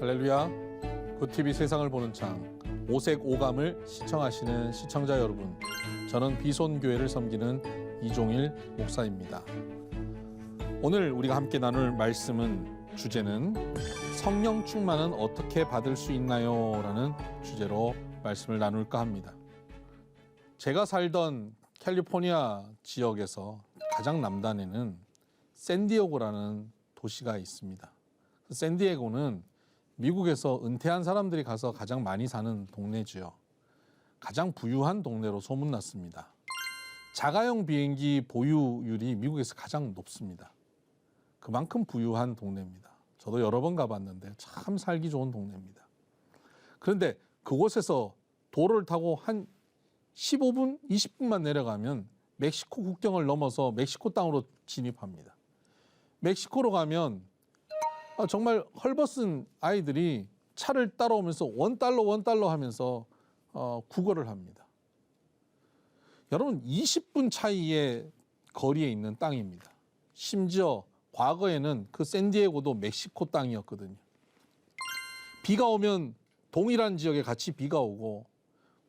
할렐루야. 굿TV 세상을 보는 창 오색 오감을 시청하시는 시청자 여러분, 저는 비손교회를 섬기는 이종일 목사입니다. 오늘 우리가 함께 나눌 말씀은 주제는 성령 충만은 어떻게 받을 수 있나요? 라는 주제로 말씀을 나눌까 합니다. 제가 살던 캘리포니아 지역에서 가장 남단에는 샌디에고라는 도시가 있습니다. 샌디에고는 미국에서 은퇴한 사람들이 가서 가장 많이 사는 동네지요. 가장 부유한 동네로 소문났습니다. 자가용 비행기 보유율이 미국에서 가장 높습니다. 그만큼 부유한 동네입니다. 저도 여러 번 가봤는데 참 살기 좋은 동네입니다. 그런데 그곳에서 도로를 타고 한 15분, 20분만 내려가면 멕시코 국경을 넘어서 멕시코 땅으로 진입합니다. 멕시코로 가면 정말 헐벗은 아이들이 차를 따라오면서 $1 하면서 구걸을 합니다. 여러분, 20분 차이의 거리에 있는 땅입니다. 심지어 과거에는 그 샌디에고도 멕시코 땅이었거든요. 비가 오면 동일한 지역에 같이 비가 오고,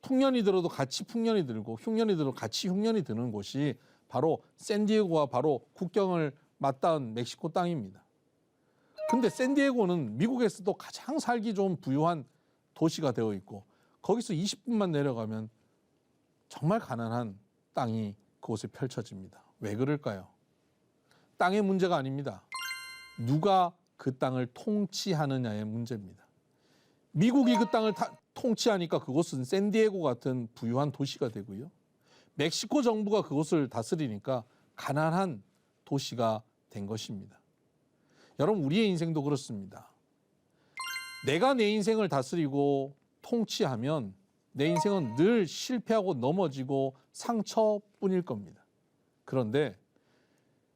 풍년이 들어도 같이 풍년이 들고, 흉년이 들어도 같이 흉년이 드는 곳이 바로 샌디에고와 바로 국경을 맞닿은 멕시코 땅입니다. 근데 샌디에고는 미국에서도 가장 살기 좋은 부유한 도시가 되어 있고, 거기서 20분만 내려가면 정말 가난한 땅이 그곳에 펼쳐집니다. 왜 그럴까요? 땅의 문제가 아닙니다. 누가 그 땅을 통치하느냐의 문제입니다. 미국이 그 땅을 통치하니까 그곳은 샌디에고 같은 부유한 도시가 되고요. 멕시코 정부가 그곳을 다스리니까 가난한 도시가 된 것입니다. 여러분, 우리의 인생도 그렇습니다. 내가 내 인생을 다스리고 통치하면 내 인생은 늘 실패하고 넘어지고 상처뿐일 겁니다. 그런데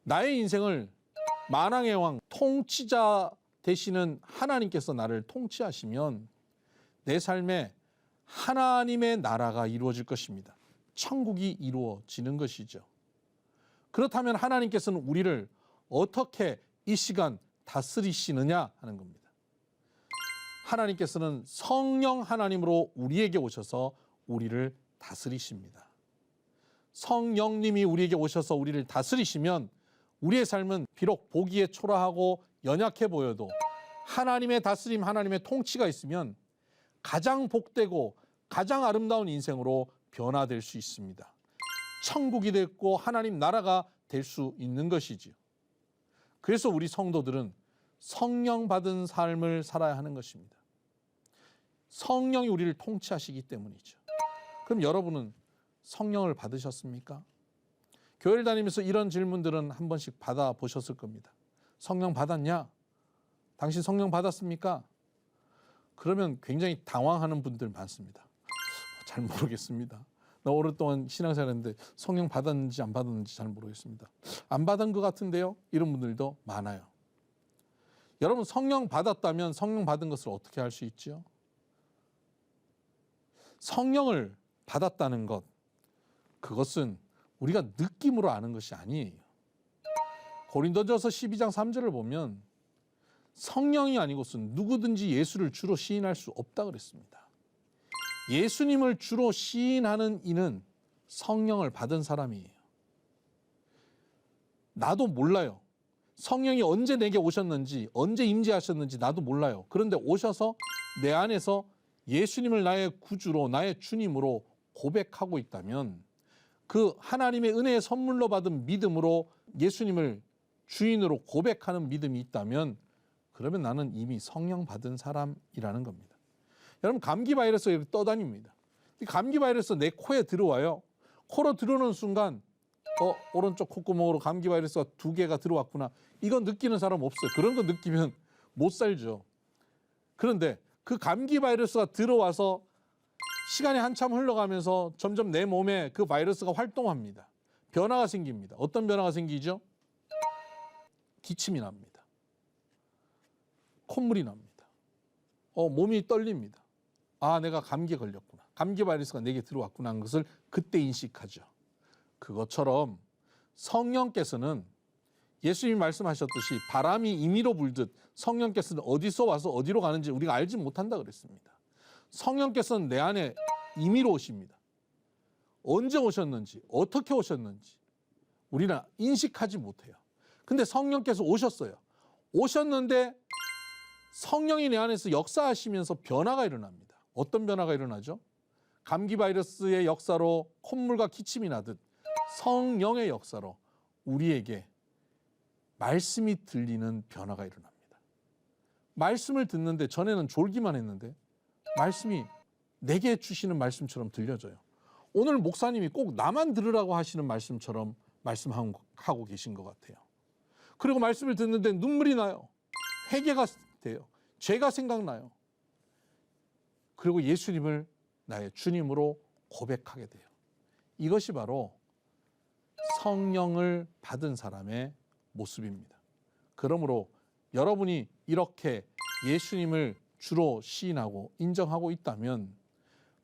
나의 인생을 만왕의 왕, 통치자 되시는 하나님께서 나를 통치하시면 내 삶에 하나님의 나라가 이루어질 것입니다. 천국이 이루어지는 것이죠. 그렇다면 하나님께서는 우리를 어떻게 이 시간 다스리시느냐 하는 겁니다. 하나님께서는 성령 하나님으로 우리에게 오셔서 우리를 다스리십니다. 성령님이 우리에게 오셔서 우리를 다스리시면 우리의 삶은 비록 보기에 초라하고 연약해 보여도 하나님의 다스림, 하나님의 통치가 있으면 가장 복되고 가장 아름다운 인생으로 변화될 수 있습니다. 천국이 됐고 하나님 나라가 될 수 있는 것이지요. 그래서 우리 성도들은 성령 받은 삶을 살아야 하는 것입니다. 성령이 우리를 통치하시기 때문이죠. 그럼 여러분은 성령을 받으셨습니까? 교회를 다니면서 이런 질문들은 한 번씩 받아보셨을 겁니다. 성령 받았냐? 당신 성령 받았습니까? 그러면 굉장히 당황하는 분들 많습니다. 잘 모르겠습니다. 나 오랫동안 신앙생활했는데 성령 받았는지 안 받았는지 잘 모르겠습니다. 안 받은 것 같은데요? 이런 분들도 많아요. 여러분, 성령 받았다면 성령 받은 것을 어떻게 할 수 있죠? 성령을 받았다는 것, 그것은 우리가 느낌으로 아는 것이 아니에요. 고린도전서 12장 3절을 보면 성령이 아니고서는 누구든지 예수를 주로 시인할 수 없다 그랬습니다. 예수님을 주로 시인하는 이는 성령을 받은 사람이에요. 나도 몰라요. 성령이 언제 내게 오셨는지, 언제 임재하셨는지 나도 몰라요. 그런데 오셔서 내 안에서 예수님을 나의 구주로, 나의 주님으로 고백하고 있다면, 그 하나님의 은혜의 선물로 받은 믿음으로 예수님을 주인으로 고백하는 믿음이 있다면, 그러면 나는 이미 성령 받은 사람이라는 겁니다. 여러분, 감기 바이러스가 이렇게 떠다닙니다. 감기 바이러스 내 코에 들어와요. 코로 들어오는 순간 오른쪽 콧구멍으로 감기 바이러스가 2개가 들어왔구나. 이건 느끼는 사람 없어요. 그런 거 느끼면 못 살죠. 그런데 그 감기 바이러스가 들어와서 시간이 한참 흘러가면서 점점 내 몸에 그 바이러스가 활동합니다. 변화가 생깁니다. 어떤 변화가 생기죠? 기침이 납니다. 콧물이 납니다. 몸이 떨립니다. 아, 내가 감기에 걸렸구나. 감기 바이러스가 내게 들어왔구나 하는 것을 그때 인식하죠. 그것처럼 성령께서는 예수님이 말씀하셨듯이 바람이 임의로 불듯 성령께서는 어디서 와서 어디로 가는지 우리가 알지 못한다 그랬습니다. 성령께서는 내 안에 임의로 오십니다. 언제 오셨는지, 어떻게 오셨는지 우리는 인식하지 못해요. 근데 성령께서 오셨어요. 오셨는데 성령이 내 안에서 역사하시면서 변화가 일어납니다. 어떤 변화가 일어나죠? 감기 바이러스의 역사로 콧물과 기침이 나듯 성령의 역사로 우리에게 말씀이 들리는 변화가 일어납니다. 말씀을 듣는데 전에는 졸기만 했는데 말씀이 내게 주시는 말씀처럼 들려져요. 오늘 목사님이 꼭 나만 들으라고 하시는 말씀처럼 말씀하고 계신 것 같아요. 그리고 말씀을 듣는데 눈물이 나요. 회개가 돼요. 죄가 생각나요. 그리고 예수님을 나의 주님으로 고백하게 돼요. 이것이 바로 성령을 받은 사람의 모습입니다. 그러므로 여러분이 이렇게 예수님을 주로 시인하고 인정하고 있다면,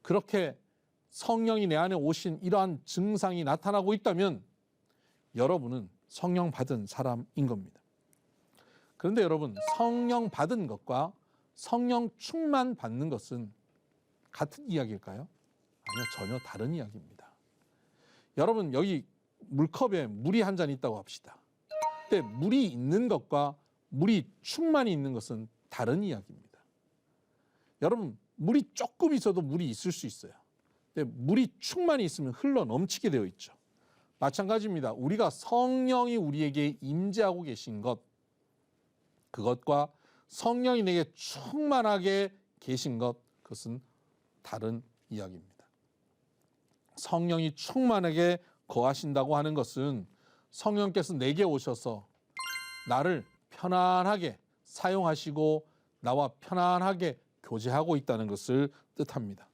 그렇게 성령이 내 안에 오신 이러한 증상이 나타나고 있다면 여러분은 성령 받은 사람인 겁니다. 그런데 여러분, 성령 받은 것과 성령 충만 받는 것은 같은 이야기일까요? 아니요, 전혀 다른 이야기입니다. 여러분, 여기 물컵에 물이 한 잔 있다고 합시다. 근데 물이 있는 것과 물이 충만히 있는 것은 다른 이야기입니다. 여러분, 물이 조금 있어도 물이 있을 수 있어요. 근데 물이 충만히 있으면 흘러 넘치게 되어 있죠. 마찬가지입니다. 우리가 성령이 우리에게 임재하고 계신 것, 그것과 성령이 내게 충만하게 계신 것, 그것은 다른 이야기입니다. 성령이 충만하게 거하신다고 하는 것은 성령께서 내게 오셔서 나를 편안하게 사용하시고 나와 편안하게 교제하고 있다는 것을 뜻합니다.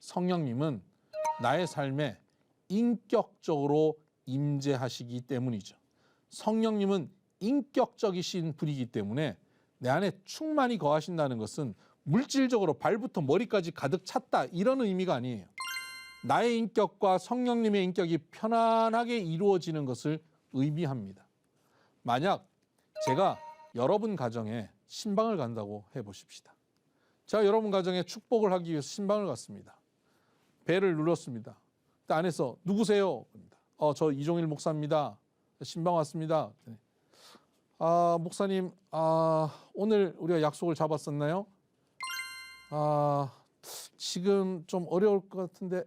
성령님은 나의 삶에 인격적으로 임재하시기 때문이죠. 성령님은 인격적이신 분이기 때문에 내 안에 충만히 거하신다는 것은 물질적으로 발부터 머리까지 가득 찼다, 이런 의미가 아니에요. 나의 인격과 성령님의 인격이 편안하게 이루어지는 것을 의미합니다. 만약 제가 여러분 가정에 신방을 간다고 해보십시다. 제가 여러분 가정에 축복을 하기 위해서 신방을 갔습니다. 벨을 눌렀습니다. 그때 안에서 누구세요? 저 이종일 목사입니다. 신방 왔습니다. 목사님, 오늘 우리가 약속을 잡았었나요? 지금 좀 어려울 것 같은데,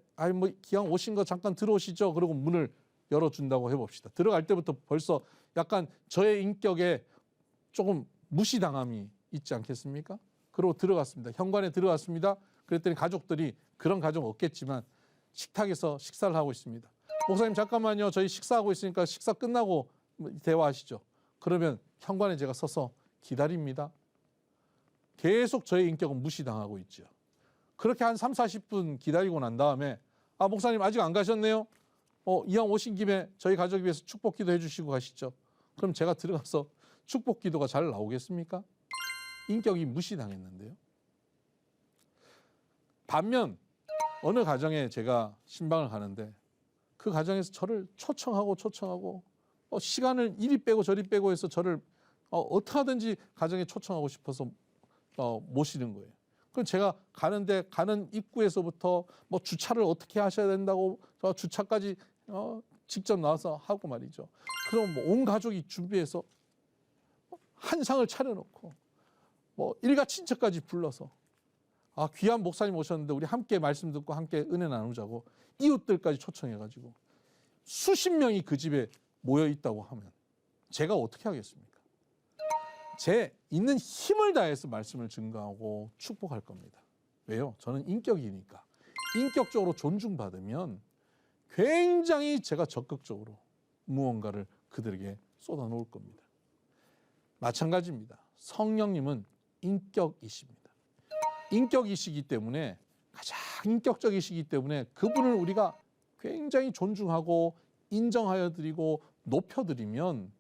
기왕 오신 거 잠깐 들어오시죠. 그리고 문을 열어준다고 해봅시다. 들어갈 때부터 벌써 약간 저의 인격에 조금 무시당함이 있지 않겠습니까? 그리고 들어갔습니다. 현관에 들어갔습니다. 그랬더니 가족들이, 그런 가족 없겠지만 식탁에서 식사를 하고 있습니다. 목사님 잠깐만요. 저희 식사하고 있으니까 식사 끝나고 대화하시죠. 그러면 현관에 제가 서서 기다립니다. 계속 저의 인격은 무시당하고 있죠. 그렇게 한 3, 40분 기다리고 난 다음에 목사님 아직 안 가셨네요. 이왕 오신 김에 저희 가족을 위해서 축복 기도 해주시고 가시죠. 그럼 제가 들어가서 축복 기도가 잘 나오겠습니까? 인격이 무시당했는데요. 반면 어느 가정에 제가 신방을 가는데 그 가정에서 저를 초청하고 시간을 이리 빼고 저리 빼고 해서 저를 어떻게 하든지 가정에 초청하고 싶어서 모시는 거예요. 그럼 제가 가는 입구에서부터 주차를 어떻게 하셔야 된다고 주차까지 직접 나와서 하고 말이죠. 그럼 온 가족이 준비해서 한 상을 차려놓고 일가 친척까지 불러서 귀한 목사님 오셨는데 우리 함께 말씀 듣고 함께 은혜 나누자고 이웃들까지 초청해가지고 수십 명이 그 집에 모여 있다고 하면 제가 어떻게 하겠습니까? 제 있는 힘을 다해서 말씀을 증거하고 축복할 겁니다. 왜요? 저는 인격이니까. 인격적으로 존중받으면 굉장히 제가 적극적으로 무언가를 그들에게 쏟아놓을 겁니다. 마찬가지입니다. 성령님은 인격이십니다. 인격이시기 때문에, 가장 인격적이시기 때문에 그분을 우리가 굉장히 존중하고 인정하여 드리고 높여드리면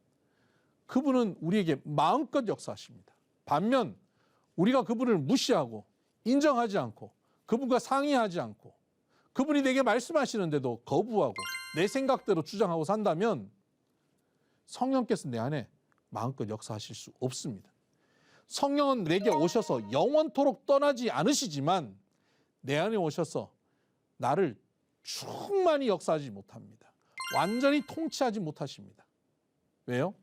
그분은 우리에게 마음껏 역사하십니다. 반면 우리가 그분을 무시하고 인정하지 않고 그분과 상의하지 않고 그분이 내게 말씀하시는데도 거부하고 내 생각대로 주장하고 산다면 성령께서 내 안에 마음껏 역사하실 수 없습니다. 성령은 내게 오셔서 영원토록 떠나지 않으시지만 내 안에 오셔서 나를 충만히 역사하지 못합니다. 완전히 통치하지 못하십니다. 왜요?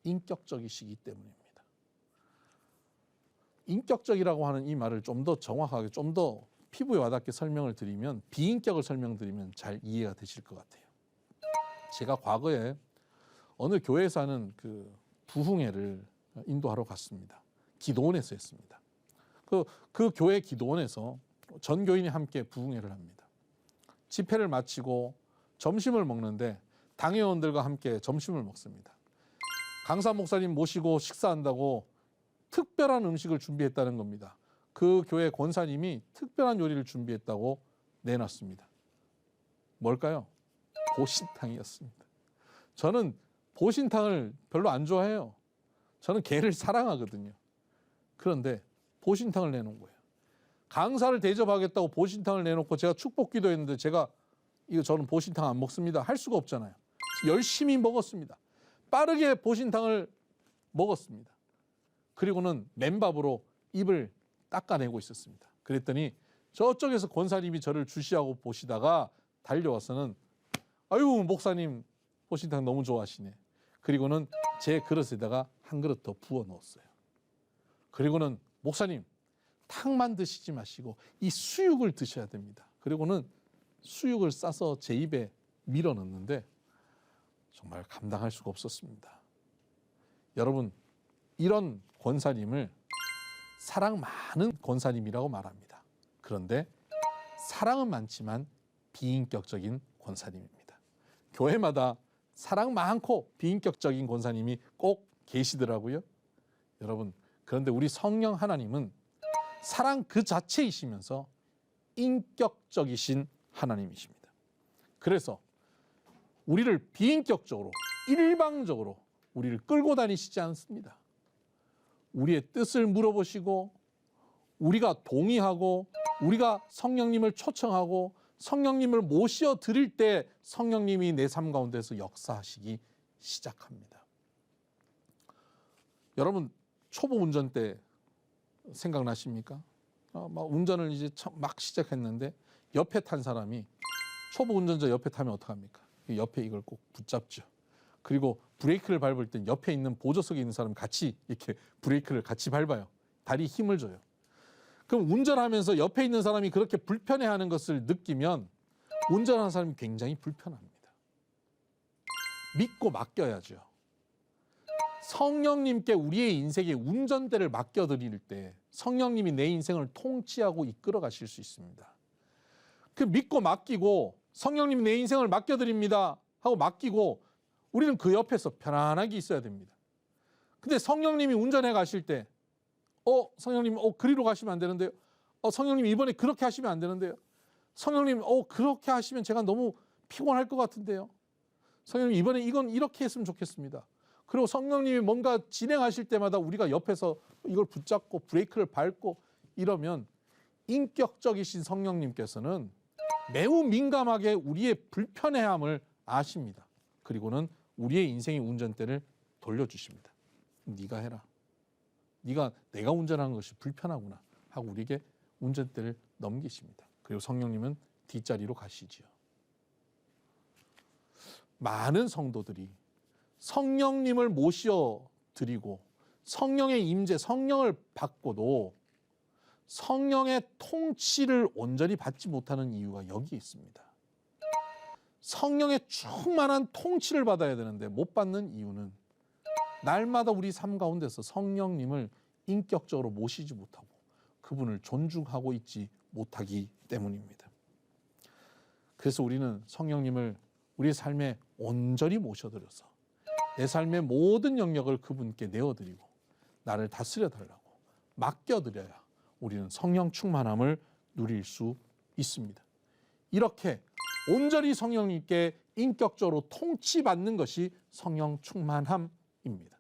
인격적이시기 때문입니다. 인격적이라고 하는 이 말을 좀 더 정확하게, 좀 더 피부에 와닿게 설명을 드리면, 비인격을 설명드리면 잘 이해가 되실 것 같아요. 제가 과거에 어느 교회에서 하는 그 부흥회를 인도하러 갔습니다. 기도원에서 했습니다. 그 교회 기도원에서 전 교인이 함께 부흥회를 합니다. 집회를 마치고 점심을 먹는데 당회원들과 함께 점심을 먹습니다. 강사 목사님 모시고 식사한다고 특별한 음식을 준비했다는 겁니다. 그 교회 권사님이 특별한 요리를 준비했다고 내놨습니다. 뭘까요? 보신탕이었습니다. 저는 보신탕을 별로 안 좋아해요. 저는 게를 사랑하거든요. 그런데 보신탕을 내놓은 거예요. 강사를 대접하겠다고 보신탕을 내놓고 제가 축복 기도했는데 저는 보신탕 안 먹습니다. 할 수가 없잖아요. 열심히 먹었습니다. 빠르게 보신탕을 먹었습니다. 그리고는 맨밥으로 입을 닦아내고 있었습니다. 그랬더니 저쪽에서 권사님이 저를 주시하고 보시다가 달려와서는 아유 목사님 보신탕 너무 좋아하시네. 그리고는 제 그릇에다가 한 그릇 더 부어 넣었어요. 그리고는 목사님 탕만 드시지 마시고 이 수육을 드셔야 됩니다. 그리고는 수육을 싸서 제 입에 밀어 넣는데 정말 감당할 수가 없었습니다. 여러분, 이런 권사님을 사랑 많은 권사님이라고 말합니다. 그런데 사랑은 많지만 비인격적인 권사님입니다. 교회마다 사랑 많고 비인격적인 권사님이 꼭 계시더라고요. 여러분, 그런데 우리 성령 하나님은 사랑 그 자체이시면서 인격적이신 하나님이십니다. 그래서 우리를 비인격적으로, 일방적으로 우리를 끌고 다니시지 않습니다. 우리의 뜻을 물어보시고 우리가 동의하고 우리가 성령님을 초청하고 성령님을 모셔 드릴 때 성령님이 내 삶 가운데서 역사하시기 시작합니다. 여러분 초보 운전 때 생각나십니까? 막 운전을 이제 막 시작했는데 옆에 탄 사람이 초보 운전자 옆에 타면 어떡합니까? 옆에 이걸 꼭 붙잡죠. 그리고 브레이크를 밟을 땐 옆에 있는 보조석에 있는 사람 같이 이렇게 브레이크를 같이 밟아요. 다리에 힘을 줘요. 그럼 운전하면서 옆에 있는 사람이 그렇게 불편해하는 것을 느끼면 운전하는 사람이 굉장히 불편합니다. 믿고 맡겨야죠. 성령님께 우리의 인생의 운전대를 맡겨드릴 때 성령님이 내 인생을 통치하고 이끌어 가실 수 있습니다. 그 믿고 맡기고 성령님이 내 인생을 맡겨드립니다 하고 맡기고 우리는 그 옆에서 편안하게 있어야 됩니다. 근데 성령님이 운전해 가실 때 성령님 그리로 가시면 안 되는데요. 성령님 이번에 그렇게 하시면 안 되는데요. 성령님 그렇게 하시면 제가 너무 피곤할 것 같은데요. 성령님 이번에 이건 이렇게 했으면 좋겠습니다. 그리고 성령님이 뭔가 진행하실 때마다 우리가 옆에서 이걸 붙잡고 브레이크를 밟고 이러면 인격적이신 성령님께서는 매우 민감하게 우리의 불편해함을 아십니다. 그리고는 우리의 인생의 운전대를 돌려주십니다. 네가 해라. 내가 운전하는 것이 불편하구나 하고 우리에게 운전대를 넘기십니다. 그리고 성령님은 뒷자리로 가시지요. 많은 성도들이 성령님을 모셔드리고 성령의 임재, 성령을 받고도 성령의 통치를 온전히 받지 못하는 이유가 여기 있습니다. 성령의 충만한 통치를 받아야 되는데 못 받는 이유는 날마다 우리 삶 가운데서 성령님을 인격적으로 모시지 못하고 그분을 존중하고 있지 못하기 때문입니다. 그래서 우리는 성령님을 우리의 삶에 온전히 모셔드려서 내 삶의 모든 영역을 그분께 내어드리고 나를 다스려달라고 맡겨드려야 우리는 성령 충만함을 누릴 수 있습니다. 이렇게 온전히 성령님께 인격적으로 통치받는 것이 성령 충만함입니다.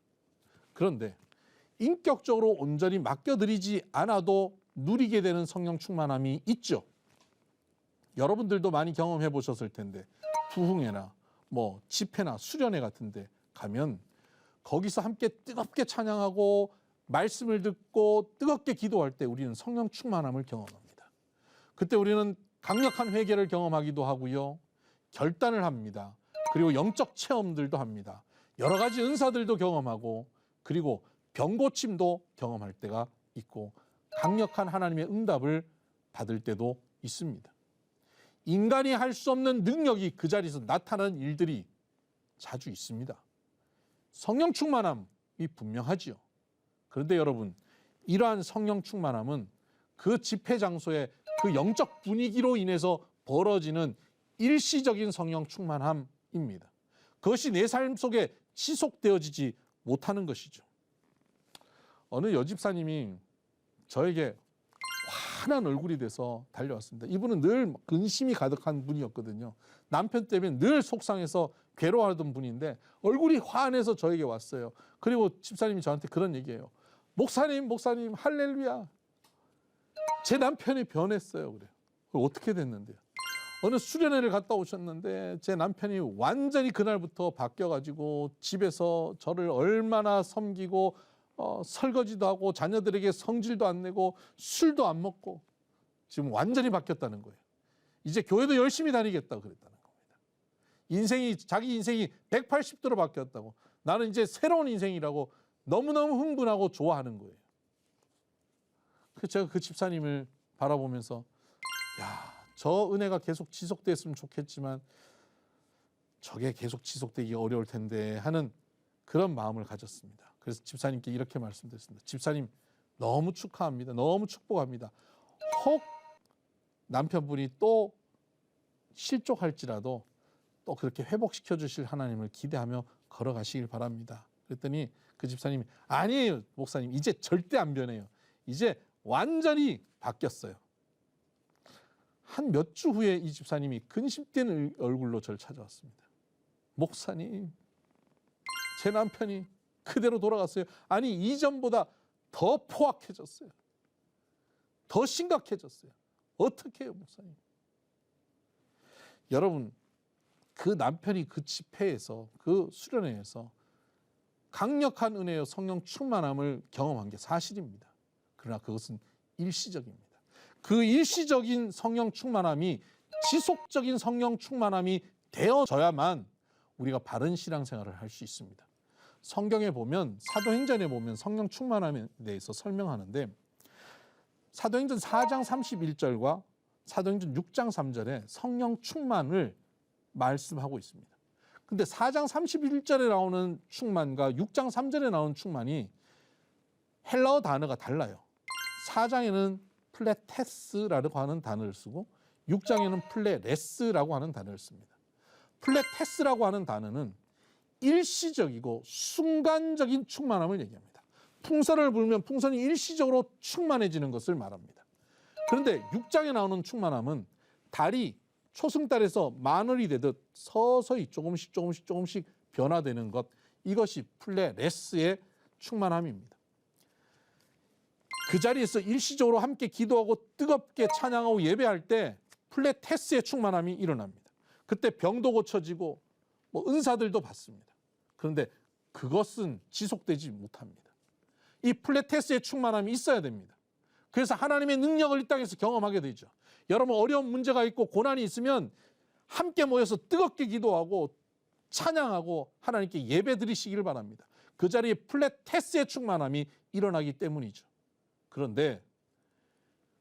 그런데 인격적으로 온전히 맡겨드리지 않아도 누리게 되는 성령 충만함이 있죠. 여러분들도 많이 경험해 보셨을 텐데 부흥회나 집회나 수련회 같은 데 가면 거기서 함께 뜨겁게 찬양하고 말씀을 듣고 뜨겁게 기도할 때 우리는 성령 충만함을 경험합니다. 그때 우리는 강력한 회개를 경험하기도 하고요. 결단을 합니다. 그리고 영적 체험들도 합니다. 여러 가지 은사들도 경험하고 그리고 병고침도 경험할 때가 있고 강력한 하나님의 응답을 받을 때도 있습니다. 인간이 할 수 없는 능력이 그 자리에서 나타나는 일들이 자주 있습니다. 성령 충만함이 분명하지요. 그런데 여러분, 이러한 성령 충만함은 그 집회 장소의 그 영적 분위기로 인해서 벌어지는 일시적인 성령 충만함입니다. 그것이 내 삶 속에 지속되어지지 못하는 것이죠. 어느 여집사님이 저에게 환한 얼굴이 돼서 달려왔습니다. 이분은 늘 근심이 가득한 분이었거든요. 남편 때문에 늘 속상해서 괴로워하던 분인데 얼굴이 환해서 저에게 왔어요. 그리고 집사님이 저한테 그런 얘기예요. 목사님 할렐루야. 제 남편이 변했어요. 그래요. 어떻게 됐는데요? 어느 수련회를 갔다 오셨는데 제 남편이 완전히 그날부터 바뀌어가지고 집에서 저를 얼마나 섬기고 설거지도 하고 자녀들에게 성질도 안 내고 술도 안 먹고 지금 완전히 바뀌었다는 거예요. 이제 교회도 열심히 다니겠다고 그랬다는 겁니다. 자기 인생이 180도로 바뀌었다고. 나는 이제 새로운 인생이라고 너무너무 흥분하고 좋아하는 거예요. 그래서 제가 그 집사님을 바라보면서 저 은혜가 계속 지속됐으면 좋겠지만 저게 계속 지속되기 어려울 텐데 하는 그런 마음을 가졌습니다. 그래서 집사님께 이렇게 말씀드렸습니다. 집사님 너무 축하합니다. 너무 축복합니다. 혹 남편분이 또 실족할지라도 또 그렇게 회복시켜 주실 하나님을 기대하며 걸어가시길 바랍니다. 그랬더니 그 집사님이 아니에요 목사님, 이제 절대 안 변해요. 이제 완전히 바뀌었어요. 한 몇 주 후에 이 집사님이 근심된 얼굴로 저를 찾아왔습니다. 목사님, 제 남편이 그대로 돌아갔어요. 아니 이전보다 더 포악해졌어요. 더 심각해졌어요. 어떻게 해요 목사님? 여러분, 그 남편이 그 집회에서 그 수련회에서 강력한 은혜의 성령 충만함을 경험한 게 사실입니다. 그러나 그것은 일시적입니다. 그 일시적인 성령 충만함이 지속적인 성령 충만함이 되어져야만 우리가 바른 신앙생활을 할 수 있습니다. 성경에 보면 사도행전에 보면 성령 충만함에 대해서 설명하는데 사도행전 4장 31절과 사도행전 6장 3절에 성령 충만을 말씀하고 있습니다. 근데 4장 31절에 나오는 충만과 6장 3절에 나오는 충만이 헬라어 단어가 달라요. 4장에는 플레테스라고 하는 단어를 쓰고 6장에는 플레레스라고 하는 단어를 씁니다. 플레테스라고 하는 단어는 일시적이고 순간적인 충만함을 얘기합니다. 풍선을 불면 풍선이 일시적으로 충만해지는 것을 말합니다. 그런데 6장에 나오는 충만함은 달이 초승달에서 만월이 되듯 서서히 조금씩 변화되는 것, 이것이 플레레스의 충만함입니다. 그 자리에서 일시적으로 함께 기도하고 뜨겁게 찬양하고 예배할 때 플레테스의 충만함이 일어납니다. 그때 병도 고쳐지고 은사들도 받습니다. 그런데 그것은 지속되지 못합니다. 이 플레테스의 충만함이 있어야 됩니다. 그래서 하나님의 능력을 이 땅에서 경험하게 되죠. 여러분 어려운 문제가 있고 고난이 있으면 함께 모여서 뜨겁게 기도하고 찬양하고 하나님께 예배 드리시기를 바랍니다. 그 자리에 플레테스의 충만함이 일어나기 때문이죠. 그런데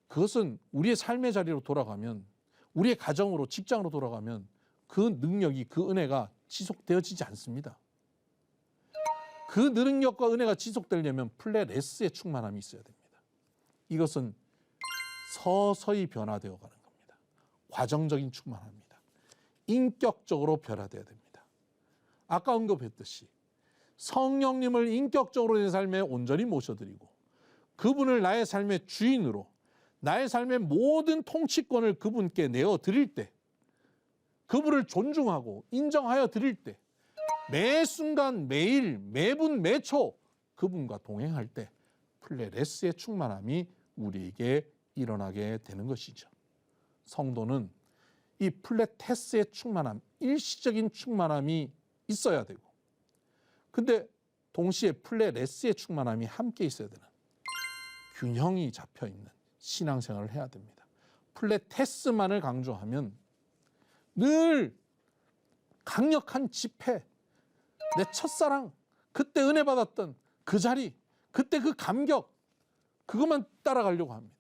그것은 우리의 삶의 자리로 돌아가면, 우리의 가정으로, 직장으로 돌아가면 그 능력이, 그 은혜가 지속되어지지 않습니다. 그 능력과 은혜가 지속되려면 플레레스의 충만함이 있어야 됩니다. 이것은 서서히 변화되어 가는 겁니다. 과정적인 충만함입니다. 인격적으로 변화되어야 됩니다. 아까 언급했듯이 성령님을 인격적으로 내 삶에 온전히 모셔드리고 그분을 나의 삶의 주인으로, 나의 삶의 모든 통치권을 그분께 내어드릴 때, 그분을 존중하고 인정하여 드릴 때, 매 순간, 매일, 매분, 매초 그분과 동행할 때 플레레스의 충만함이 우리에게 일어나게 되는 것이죠. 성도는 이 플레테스의 충만함, 일시적인 충만함이 있어야 되고, 근데 동시에 플레레스의 충만함이 함께 있어야 되는 균형이 잡혀있는 신앙생활을 해야 됩니다. 플레테스만을 강조하면 늘 강력한 집회, 내 첫사랑, 그때 은혜 받았던 그 자리, 그때 그 감격, 그것만 따라가려고 합니다.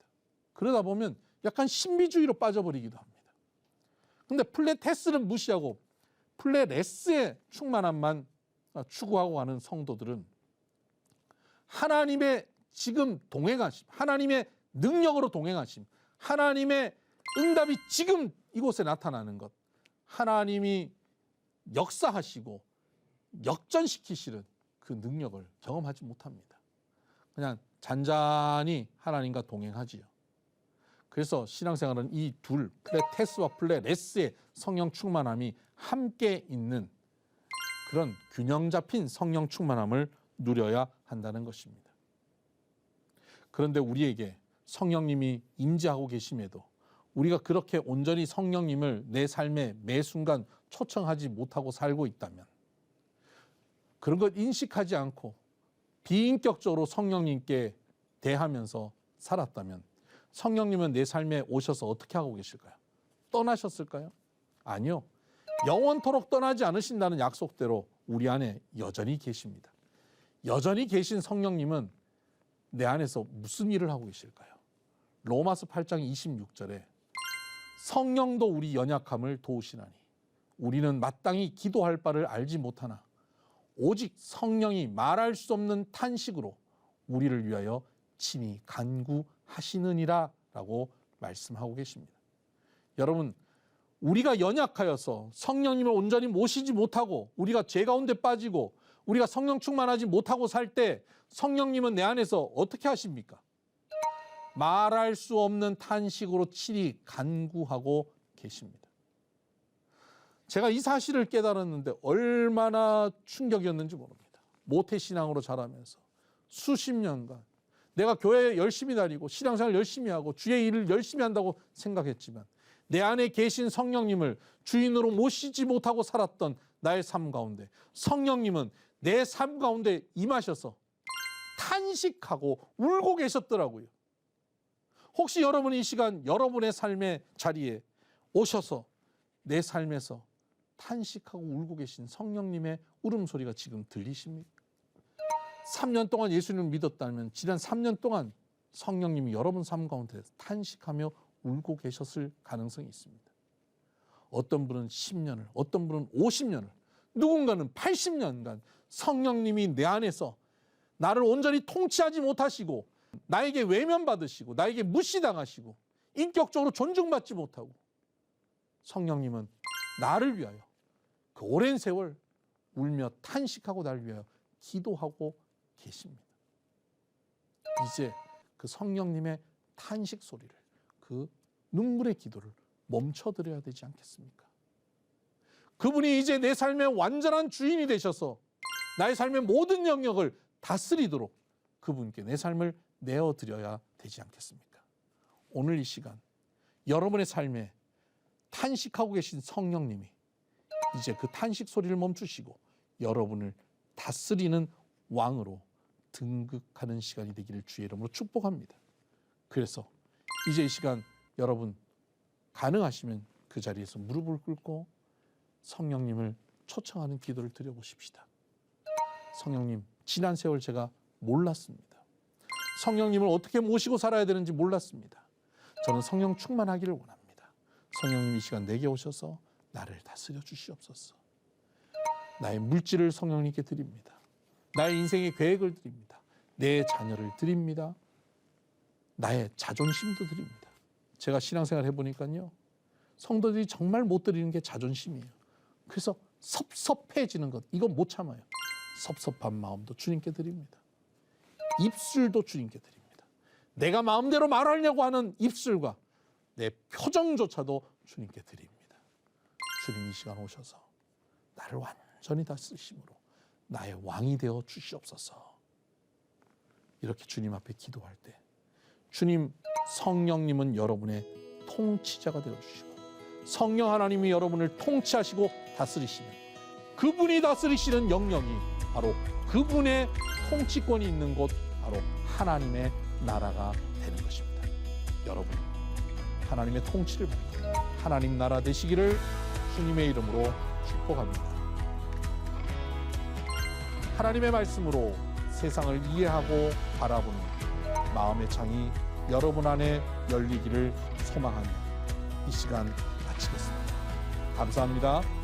그러다 보면 약간 신비주의로 빠져버리기도 합니다. 근데 플레테스를 무시하고 플레레스의 충만함만 추구하고 가는 성도들은 하나님의 지금 동행하심, 하나님의 능력으로 동행하심, 하나님의 응답이 지금 이곳에 나타나는 것, 하나님이 역사하시고 역전시키시는 그 능력을 경험하지 못합니다. 그냥 잔잔히 하나님과 동행하지요. 그래서 신앙생활은 이 둘, 플레테스와 플레레스의 성령 충만함이 함께 있는 그런 균형 잡힌 성령 충만함을 누려야 한다는 것입니다. 그런데 우리에게 성령님이 임재하고 계심에도 우리가 그렇게 온전히 성령님을 내 삶에 매 순간 초청하지 못하고 살고 있다면, 그런 것 인식하지 않고 비인격적으로 성령님께 대하면서 살았다면 성령님은 내 삶에 오셔서 어떻게 하고 계실까요? 떠나셨을까요? 아니요. 영원토록 떠나지 않으신다는 약속대로 우리 안에 여전히 계십니다. 여전히 계신 성령님은 내 안에서 무슨 일을 하고 계실까요? 로마서 8장 26절에 성령도 우리 연약함을 도우시나니 우리는 마땅히 기도할 바를 알지 못하나 오직 성령이 말할 수 없는 탄식으로 우리를 위하여 친히 간구하시느니라 라고 말씀하고 계십니다. 여러분, 우리가 연약하여서 성령님을 온전히 모시지 못하고 우리가 죄 가운데 빠지고 우리가 성령 충만하지 못하고 살 때 성령님은 내 안에서 어떻게 하십니까? 말할 수 없는 탄식으로 친히 간구하고 계십니다. 제가 이 사실을 깨달았는데 얼마나 충격이었는지 모릅니다. 모태신앙으로 자라면서 수십 년간 내가 교회에 열심히 다니고 신앙생활 열심히 하고 주의 일을 열심히 한다고 생각했지만 내 안에 계신 성령님을 주인으로 모시지 못하고 살았던 나의 삶 가운데 성령님은 내 삶 가운데 임하셔서 탄식하고 울고 계셨더라고요. 혹시 여러분이 이 시간 여러분의 삶의 자리에 오셔서 내 삶에서 탄식하고 울고 계신 성령님의 울음소리가 지금 들리십니까? 3년 동안 예수님을 믿었다면 지난 3년 동안 성령님이 여러분 삶 가운데 탄식하며 울고 계셨을 가능성이 있습니다. 어떤 분은 10년을, 어떤 분은 50년을, 누군가는 80년간 성령님이 내 안에서 나를 온전히 통치하지 못하시고 나에게 외면받으시고 나에게 무시당하시고 인격적으로 존중받지 못하고 성령님은 나를 위하여 그 오랜 세월 울며 탄식하고 나를 위하여 기도하고 계십니다. 이제 그 성령님의 탄식 소리를, 그 눈물의 기도를 멈춰드려야 되지 않겠습니까? 그분이 이제 내 삶의 완전한 주인이 되셔서 나의 삶의 모든 영역을 다스리도록 그분께 내 삶을 내어드려야 되지 않겠습니까? 오늘 이 시간 여러분의 삶에 탄식하고 계신 성령님이 이제 그 탄식 소리를 멈추시고 여러분을 다스리는 왕으로 등극하는 시간이 되기를 주의 이름으로 축복합니다. 그래서 이제 이 시간 여러분 가능하시면 그 자리에서 무릎을 꿇고 성령님을 초청하는 기도를 드려보십시다. 성령님, 지난 세월 제가 몰랐습니다. 성령님을 어떻게 모시고 살아야 되는지 몰랐습니다. 저는 성령 충만하기를 원합니다. 성령님 이 시간 내게 오셔서 나를 다스려 주시옵소서. 나의 물질을 성령님께 드립니다. 나의 인생의 계획을 드립니다. 내 자녀를 드립니다. 나의 자존심도 드립니다. 제가 신앙생활 해보니까요, 성도들이 정말 못 드리는 게 자존심이에요. 그래서 섭섭해지는 것, 이건 못 참아요. 섭섭한 마음도 주님께 드립니다. 입술도 주님께 드립니다. 내가 마음대로 말하려고 하는 입술과 내 표정조차도 주님께 드립니다. 주님 이 시간 오셔서 나를 완전히 다스리심으로 나의 왕이 되어 주시옵소서. 이렇게 주님 앞에 기도할 때 주님, 성령님은 여러분의 통치자가 되어주시고 성령 하나님이 여러분을 통치하시고 다스리시면 그분이 다스리시는 영역이 바로 그분의 통치권이 있는 곳, 바로 하나님의 나라가 되는 것입니다. 여러분, 하나님의 통치를 받고 하나님 나라 되시기를 주님의 이름으로 축복합니다. 하나님의 말씀으로 세상을 이해하고 바라보는 마음의 창이 여러분 안에 열리기를 소망하며 이 시간 마치겠습니다. 감사합니다.